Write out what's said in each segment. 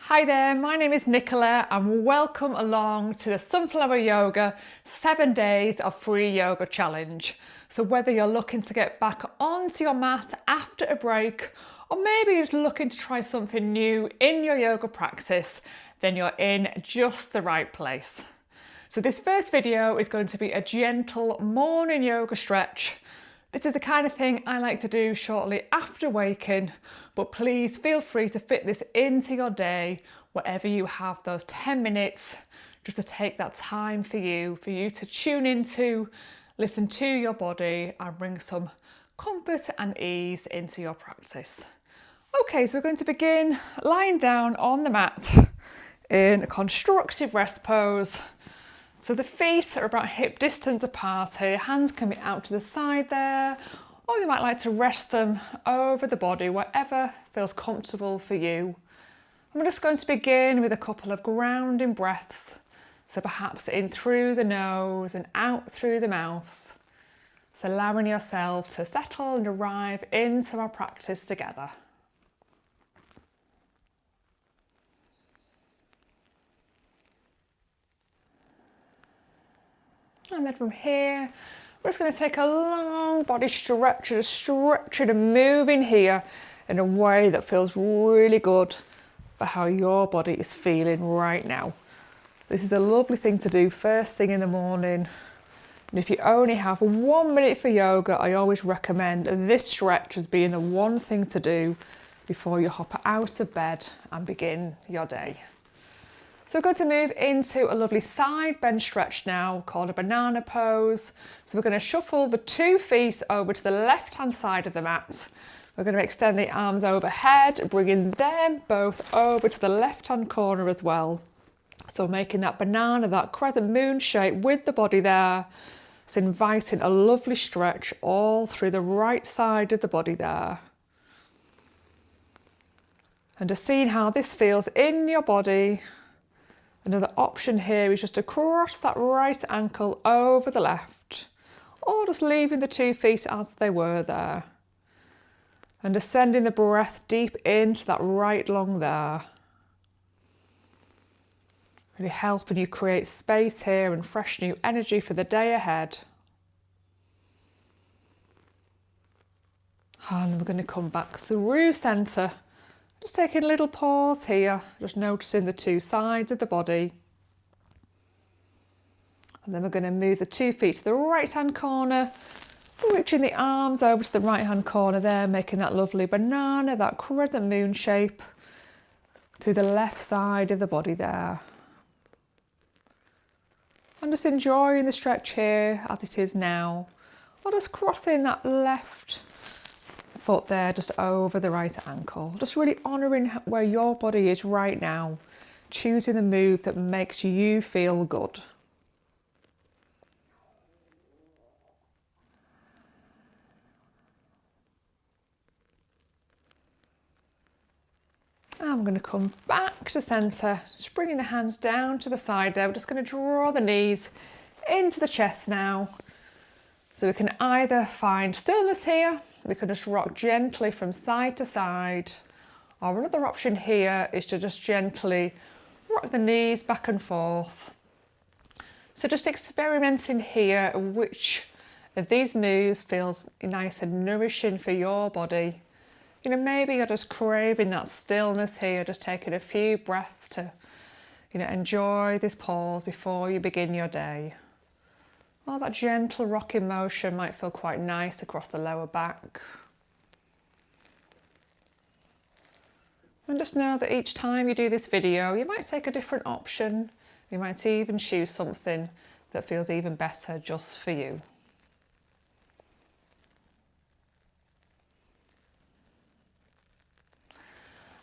Hi there, my name is Nicola and welcome along to the Sunflower Yoga 7 days of free yoga challenge. So whether you're looking to get back onto your mat after a break, or maybe you're just looking to try something new in your yoga practice, then you're in just the right place. So this first video is going to be a gentle morning yoga stretch. This is the kind of thing I like to do shortly after waking, but please feel free to fit this into your day wherever you have those 10 minutes just to take that time for you to tune into, listen to your body and bring some comfort and ease into your practice. Okay, so we're going to begin lying down on the mat in a constructive rest pose. So the feet are about hip distance apart here, hands can be out to the side there, or you might like to rest them over the body, whatever feels comfortable for you. I'm just going to begin with a couple of grounding breaths. So perhaps in through the nose and out through the mouth. So allowing yourself to settle and arrive into our practice together. And then from here, we're just going to take a long body stretch and moving here in a way that feels really good for how your body is feeling right now. This is a lovely thing to do first thing in the morning. And if you only have 1 minute for yoga, I always recommend this stretch as being the one thing to do before you hop out of bed and begin your day. So we're going to move into a lovely side bend stretch now called a banana pose. So we're going to shuffle the 2 feet over to the left hand side of the mat. We're going to extend the arms overhead, bringing them both over to the left hand corner as well. So making that banana, that crescent moon shape with the body there. It's inviting a lovely stretch all through the right side of the body there. And just seeing how this feels in your body. Another option here is just to cross that right ankle over the left, or just leaving the 2 feet as they were there. And just sending the breath deep into that right lung there. Really helping you create space here and fresh new energy for the day ahead. And then we're going to come back through centre. Just taking a little pause here, just noticing the 2 sides of the body. And then we're going to move the 2 feet to the right hand corner, reaching the arms over to the right hand corner there, making that lovely banana, that crescent moon shape through the left side of the body there. And just enjoying the stretch here as it is now. Or just crossing that left foot there just over the right ankle. Just really honouring where your body is right now. Choosing the move that makes you feel good. I'm going to come back to centre, just bringing the hands down to the side there. We're just going to draw the knees into the chest now. So we can either find stillness here, we can just rock gently from side to side, or another option here is to just gently rock the knees back and forth. So just experimenting here which of these moves feels nice and nourishing for your body. You know, maybe you're just craving that stillness here, just taking a few breaths to, enjoy this pause before you begin your day. Well, that gentle rocking motion might feel quite nice across the lower back. And just know that each time you do this video, you might take a different option. You might even choose something that feels even better just for you.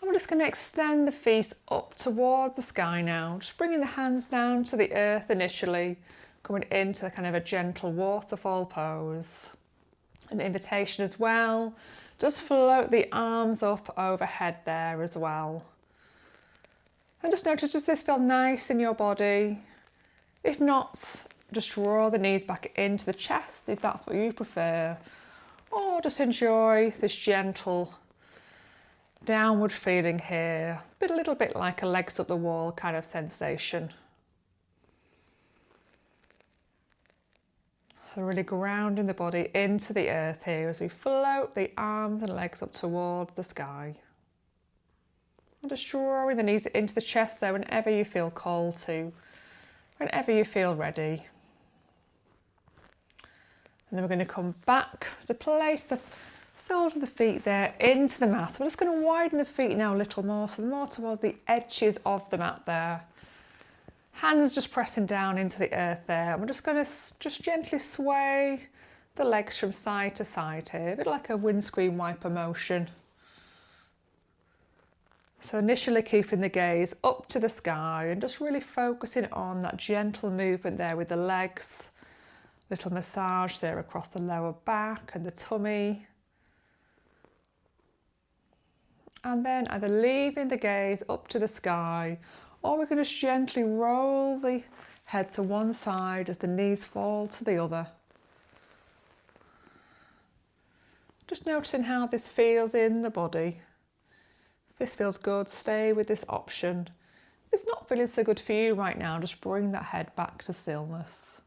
I'm just going to extend the feet up towards the sky now, just bringing the hands down to the earth initially, coming into kind of a gentle waterfall pose. An invitation as well, just float the arms up overhead there as well. And just notice, does this feel nice in your body? If not, just draw the knees back into the chest if that's what you prefer. Or just enjoy this gentle downward feeling here, but a little bit like a legs up the wall kind of sensation. So really grounding the body into the earth here as we float the arms and legs up towards the sky. And just drawing the knees into the chest there whenever you feel called to, whenever you feel ready. And then we're going to come back to place the soles of the feet there into the mat. So we're just going to widen the feet now a little more, so more towards the edges of the mat there. Hands just pressing down into the earth there. And we're just going to just gently sway the legs from side to side here, a bit like a windscreen wiper motion. So initially keeping the gaze up to the sky and just really focusing on that gentle movement there with the legs. Little massage there across the lower back and the tummy. And then either leaving the gaze up to the sky, or we can just gently roll the head to one side as the knees fall to the other. Just noticing how this feels in the body. If this feels good, stay with this option. If it's not feeling so good for you right now, just bring that head back to stillness.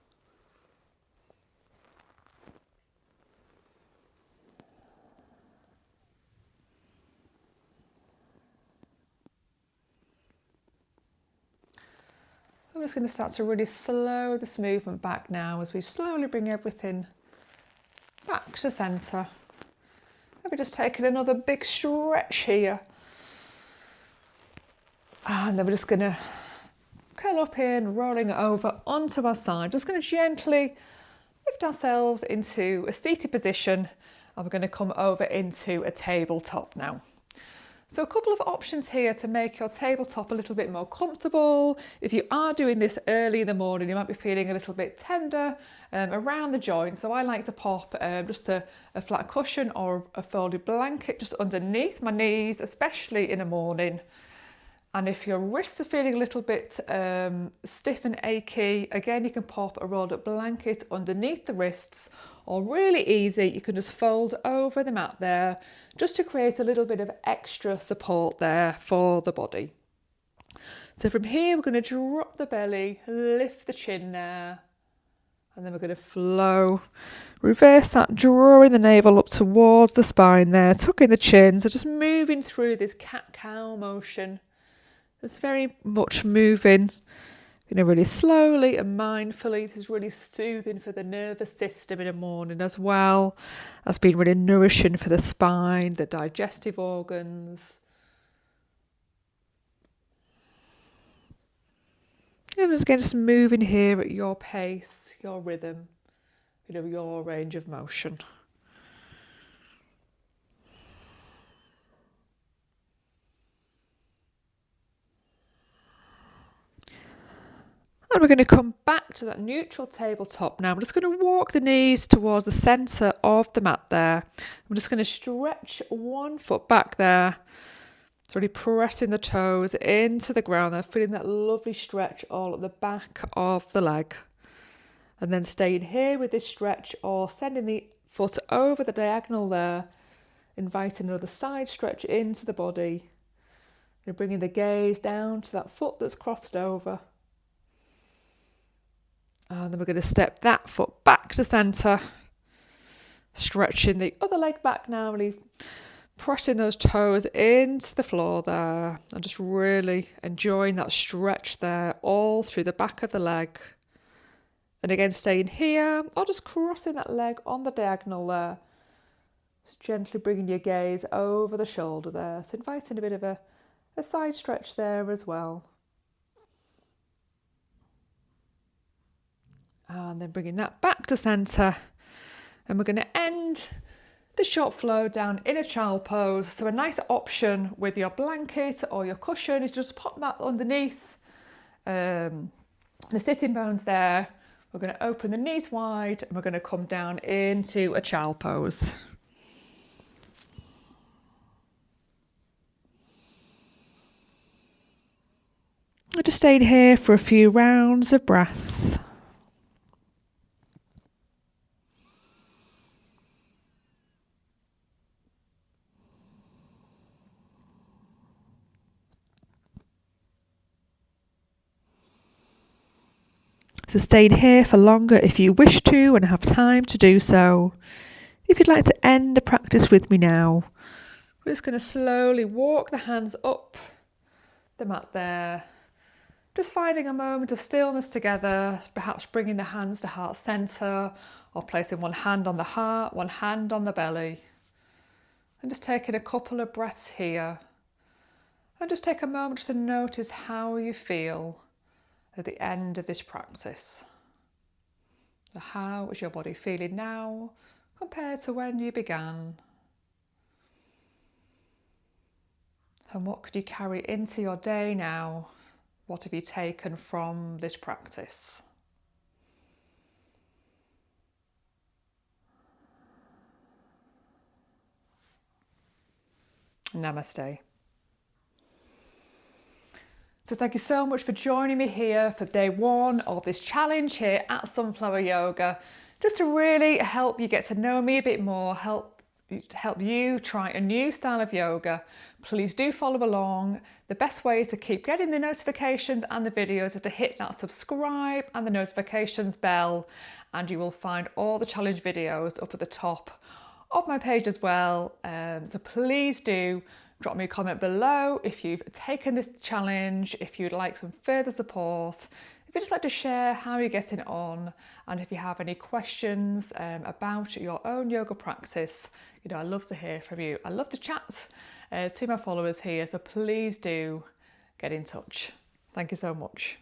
I'm just going to start to really slow this movement back now as we slowly bring everything back to centre. Maybe just taking another big stretch here. And then we're just going to curl up in, rolling it over onto our side. Just going to gently lift ourselves into a seated position, and we're going to come over into a tabletop now. So a couple of options here to make your tabletop a little bit more comfortable. If you are doing this early in the morning, you might be feeling a little bit tender around the joint. So I like to pop just a flat cushion or a folded blanket just underneath my knees, especially in the morning. And if your wrists are feeling a little bit stiff and achy, again, you can pop a rolled up blanket underneath the wrists, or really easy, you can just fold over the mat there, just to create a little bit of extra support there for the body. So from here, we're going to drop the belly, lift the chin there, and then we're going to flow. Reverse that, drawing the navel up towards the spine there, tucking the chin, so just moving through this cat-cow motion. It's very much moving, really slowly and mindfully. This is really soothing for the nervous system in the morning, as well as being really nourishing for the spine, the digestive organs. And again, just moving here at your pace, your rhythm, your range of motion. And we're going to come back to that neutral tabletop now. I'm just going to walk the knees towards the centre of the mat there. I'm just going to stretch one foot back there. So really pressing the toes into the ground there, feeling that lovely stretch all at the back of the leg. And then staying here with this stretch, or sending the foot over the diagonal there, inviting another side stretch into the body. You're bringing the gaze down to that foot that's crossed over. And then we're going to step that foot back to centre, stretching the other leg back now, really pressing those toes into the floor there, and just really enjoying that stretch there all through the back of the leg. And again, staying here, or just crossing that leg on the diagonal there, just gently bringing your gaze over the shoulder there, so inviting a bit of a side stretch there as well. And then bringing that back to centre. And we're going to end the short flow down in a child pose. So a nice option with your blanket or your cushion is just pop that underneath the sitting bones there. We're going to open the knees wide, and we're going to come down into a child pose. I just stayed here for a few rounds of breath. So stay here for longer if you wish to and have time to do so. If you'd like to end the practice with me now, we're just going to slowly walk the hands up the mat there. Just finding a moment of stillness together, perhaps bringing the hands to heart centre or placing one hand on the heart, one hand on the belly. And just taking a couple of breaths here. And just take a moment to notice how you feel at the end of this practice. So how is your body feeling now compared to when you began? And what could you carry into your day now? What have you taken from this practice? Namaste. So thank you so much for joining me here for day one of this challenge here at Sunflower Yoga, just to really help you get to know me a bit more, help you try a new style of yoga. Please do follow along. The best way to keep getting the notifications and the videos is to hit that subscribe and the notifications bell, and you will find all the challenge videos up at the top of my page as well. So please do drop me a comment below if you've taken this challenge, if you'd like some further support, if you'd just like to share how you're getting on, and if you have any questions about your own yoga practice. I love to hear from you. I love to chat to my followers here, so please do get in touch. Thank you so much.